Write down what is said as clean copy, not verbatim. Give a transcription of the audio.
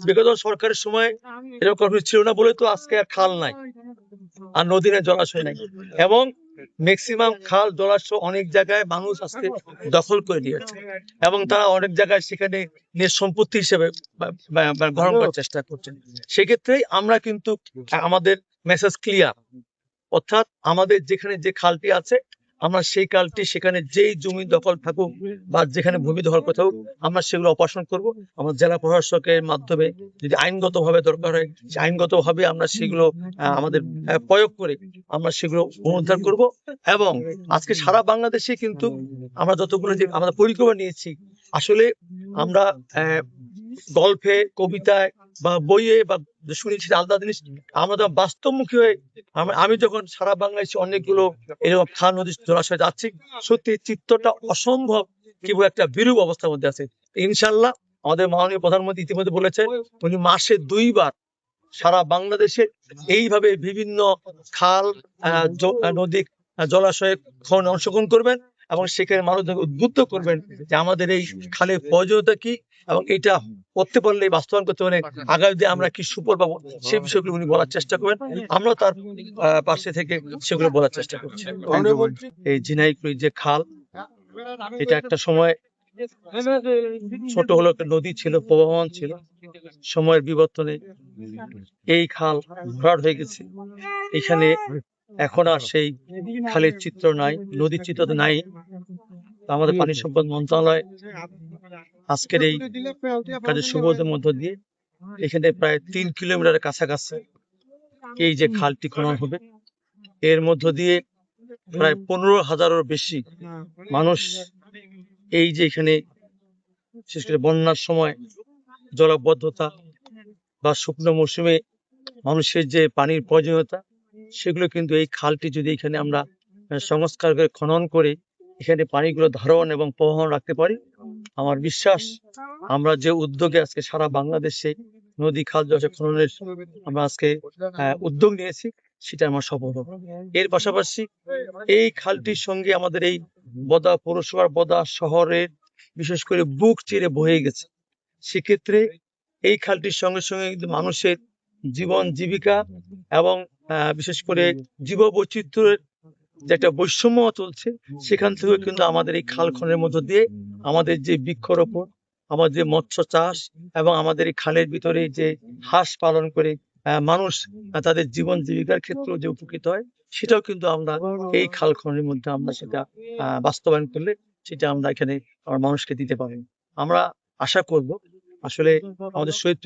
বিগত সরকারের সময় এরকম ছিল না বলে তো আজকে আর খাল নাই আর নদী নাই, জলাশয় নাই, এবং ম্যাক্সিমাম খাল জলাশয় অনেক জায়গায় মানুষ আজকে দখল করে নিয়েছে এবং তারা অনেক জায়গায় সেখানে নিজ সম্পত্তি হিসেবে গ্রহণ করার চেষ্টা করছেন। সেক্ষেত্রে আমরা কিন্তু আমাদের মেসেজ ক্লিয়ার, অর্থাৎ আমাদের যেখানে যে খালটি আছে আমরা সেই খালটি সেখানে যেই জমি দখল থাকুক বা যেখানে ভূমি দখল কথা হোক আমরা সেগুলো অপারেশন করব। আমার জেলা প্রশাসকের মাধ্যমে যদি আইনগতভাবে দরকার হয় আইনগতভাবে আমরা সেগুলো আমাদের প্রয়োগ করে আমরা সেগুলো পুনরুদ্ধার করব। এবং আজকে সারা বাংলাদেশে কিন্তু আমরা যতগুলো যে আমরা পরিকল্পনা নিয়েছি, আসলে আমরা গল্পে, কবিতায় বা বইয়ে বা শুনেছি আলাদা জিনিস, আমরা বাস্তবমুখী হয়ে আমি যখন সারা বাংলাদেশে অনেকগুলো এরকম খাল নদী জলাশয় যাচ্ছি, সত্যি চিত্রটা অসম্ভব কিভাবে একটা বিরূপ অবস্থার মধ্যে আছে। ইনশাল্লাহ আমাদের মাননীয় প্রধানমন্ত্রী ইতিমধ্যে বলেছেন উনি মাসে 2 বার সারা বাংলাদেশে এইভাবে বিভিন্ন খাল নদী জলাশয়ে খনন অংশগ্রহণ করবেন এবং সেখানে মানুষদের উদ্বুদ্ধ করবেন যে আমাদের এই খালের প্রয়োজনীয়তা কি এবং এটা করতে পারলে বাস্তবায়ন করতে পারলে আগামী দিনে আমরা কি সুফল পাবো সেই বিষয়গুলো উনি বলার চেষ্টা করবেন। আমরা তার পাশে থেকে সেগুলো বলার চেষ্টা করছি। এই ঝিনাইকুড়ি যে খাল, এটা একটা সময় ছোট হলো একটা নদী ছিল, প্রবাহমান ছিল, সময়ের বিবর্তনে এই খাল ভরাট হয়ে গেছে। এখানে এখন আর সেই খালের চিত্র নাই, নদীর চিত্র তো নাই। আমাদের পানি সম্পদ মন্ত্রণালয় আজকের এই কাজের সুবোধের মধ্য দিয়ে এখানে প্রায় 3 কিলোমিটারের কাছাকাছি এই যে খালটি খনন হবে, এর মধ্য দিয়ে প্রায় 15,000-এরও বেশি মানুষ এই যে এখানে বিশেষ করে বন্যার সময় জলাবদ্ধতা বা শুকনো মৌসুমে মানুষের যে পানির প্রয়োজনীয়তা, সেগুলো কিন্তু এই খালটি যদি এখানে আমরা সংস্কার করে খনন করে এখানে পানিগুলো ধারণ এবং প্রবাহমান রাখতে পারি, আমার বিশ্বাস আমরা যে উদ্যোগে আজকে সারা বাংলাদেশে নদী খাল জলাশয় খননের আমরা আজকে উদ্যোগ নিয়েছি সেটা আমার সফল হবে। এর পাশাপাশি এই খালটির সঙ্গে আমাদের এই বদা পৌরসভার বদা শহরের বিশেষ করে বুক চিরে বয়ে গেছে। সেক্ষেত্রে এই খালটির সঙ্গে সঙ্গে কিন্তু মানুষের জীবন জীবিকা এবং বিশেষ করে জীব বৈচিত্র্যের যে একটা বৈষম্য চলছে, সেখান থেকে কিন্তু আমাদের এই খাল খননের মধ্য দিয়ে আমাদের যে বৃক্ষরোপণ, আমাদের যে মৎস্য চাষ এবং আমাদের এই খালের ভিতরে যে হাঁস পালন করে মানুষ তাদের জীবন জীবিকার ক্ষেত্রে যে উপকৃত হয়, সেটাও কিন্তু আমরা এই খাল খননের মধ্যে আমরা সেটা বাস্তবায়ন করলে সেটা আমরা এখানে মানুষকে দিতে পারি। আমরা আশা করব আসলে আমাদের শহীদ